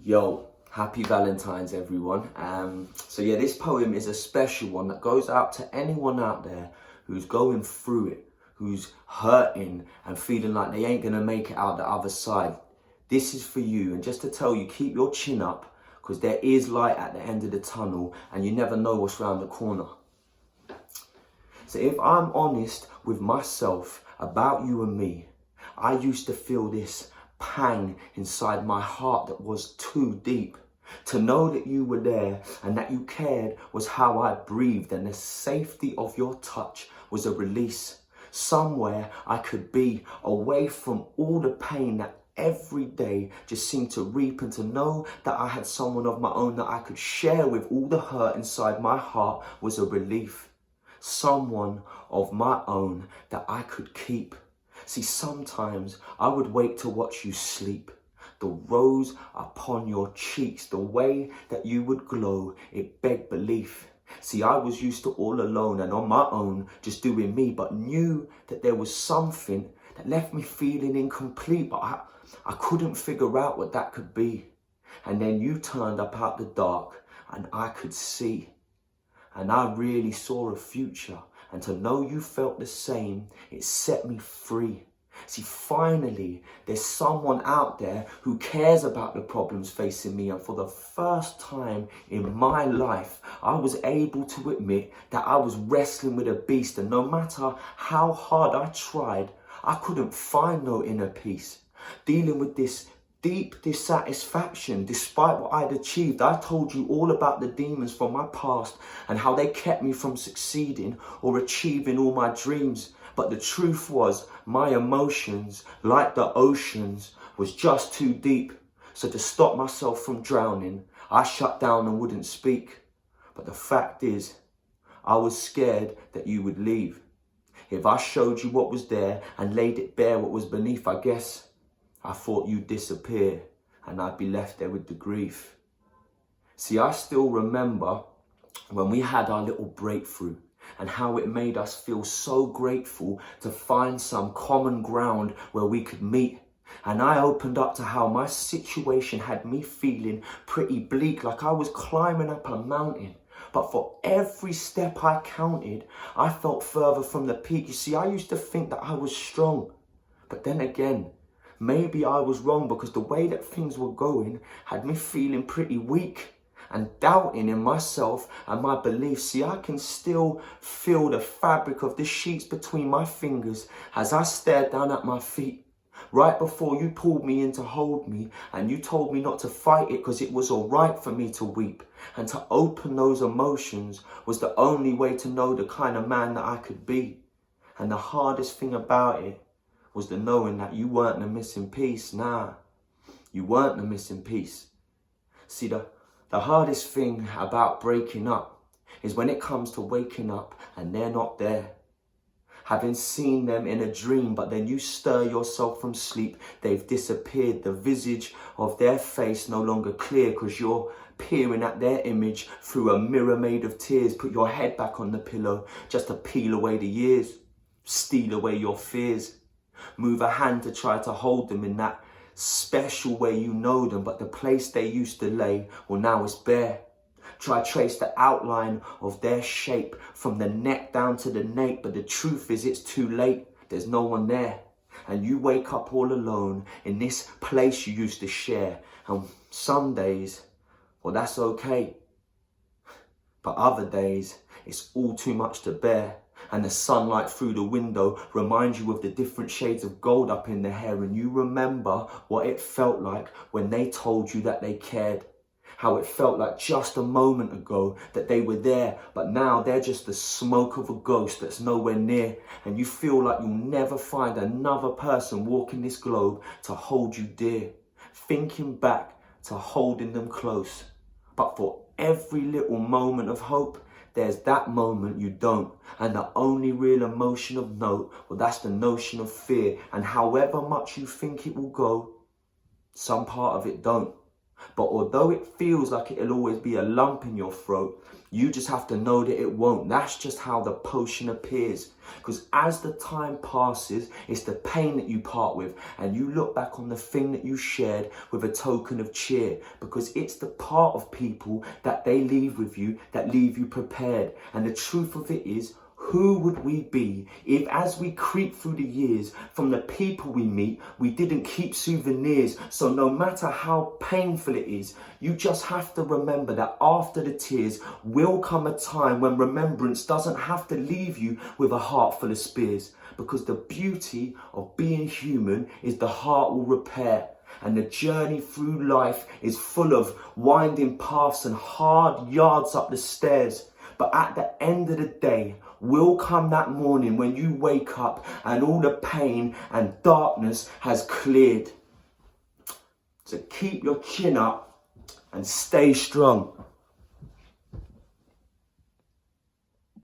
Yo, happy Valentines, everyone. So yeah, this poem is a special one that goes out to anyone out there who's going through it, who's hurting and feeling like they ain't gonna make it out the other side. This is for you, and just to tell you, keep your chin up, because there is light at the end of the tunnel, and you never know what's round the corner. So if I'm honest with myself about you and me, I used to feel this pang inside my heart that was too deep. To know that you were there and that you cared was how I breathed, and the safety of your touch was a release. Somewhere I could be, away from all the pain that every day just seemed to reap, and to know that I had someone of my own that I could share with all the hurt inside my heart was a relief. Someone of my own that I could keep. See, sometimes I would wait to watch you sleep. The rose upon your cheeks, the way that you would glow, it begged belief. See, I was used to all alone and on my own, just doing me, but knew that there was something that left me feeling incomplete, but I couldn't figure out what that could be. And then you turned up out the dark and I could see. And I really saw a future, and to know you felt the same, it set me free. See, finally, there's someone out there who cares about the problems facing me, and for the first time in my life, I was able to admit that I was wrestling with a beast, and no matter how hard I tried, I couldn't find no inner peace. Dealing with this deep dissatisfaction, despite what I'd achieved. I told you all about the demons from my past and how they kept me from succeeding or achieving all my dreams. But the truth was, my emotions, like the oceans, was just too deep. So to stop myself from drowning, I shut down and wouldn't speak. But the fact is, I was scared that you would leave. If I showed you what was there and laid it bare what was beneath, I guess I thought you'd disappear and I'd be left there with the grief. See, I still remember when we had our little breakthrough and how it made us feel so grateful to find some common ground where we could meet. And I opened up to how my situation had me feeling pretty bleak, like I was climbing up a mountain. But for every step I counted, I felt further from the peak. You see, I used to think that I was strong, but then again, maybe I was wrong, because the way that things were going had me feeling pretty weak and doubting in myself and my beliefs. See, I can still feel the fabric of the sheets between my fingers as I stared down at my feet. Right before you pulled me in to hold me and you told me not to fight it because it was all right for me to weep. And to open those emotions was the only way to know the kind of man that I could be. And the hardest thing about it was the knowing that you weren't the missing piece. Nah, you weren't the missing piece. See, the hardest thing about breaking up is when it comes to waking up and they're not there. Having seen them in a dream, but then you stir yourself from sleep, they've disappeared. The visage of their face no longer clear, because you're peering at their image through a mirror made of tears. Put your head back on the pillow just to peel away the years, steal away your fears. Move a hand to try to hold them in that special way you know them, but the place they used to lay, well, now it's bare. Try trace the outline of their shape from the neck down to the nape, but the truth is it's too late. There's no one there. And you wake up all alone in this place you used to share. And some days, well, that's okay. But other days, it's all too much to bear. And the sunlight through the window reminds you of the different shades of gold up in the hair. And you remember what it felt like when they told you that they cared. How it felt like just a moment ago that they were there, but now they're just the smoke of a ghost that's nowhere near. And you feel like you'll never find another person walking this globe to hold you dear. Thinking back to holding them close. But for every little moment of hope, there's that moment you don't. And the only real emotion of note, well, that's the notion of fear. And however much you think it will go, some part of it don't. But although it feels like it'll always be a lump in your throat, you just have to know that it won't. That's just how the potion appears. Because as the time passes, it's the pain that you part with. And you look back on the thing that you shared with a token of cheer. Because it's the part of people that they leave with you, that leave you prepared. And the truth of it is, who would we be if, as we creep through the years, from the people we meet, we didn't keep souvenirs? So no matter how painful it is, you just have to remember that after the tears will come a time when remembrance doesn't have to leave you with a heart full of spears. Because the beauty of being human is the heart will repair. And the journey through life is full of winding paths and hard yards up the stairs. But at the end of the day, will come that morning when you wake up and all the pain and darkness has cleared. So keep your chin up and stay strong.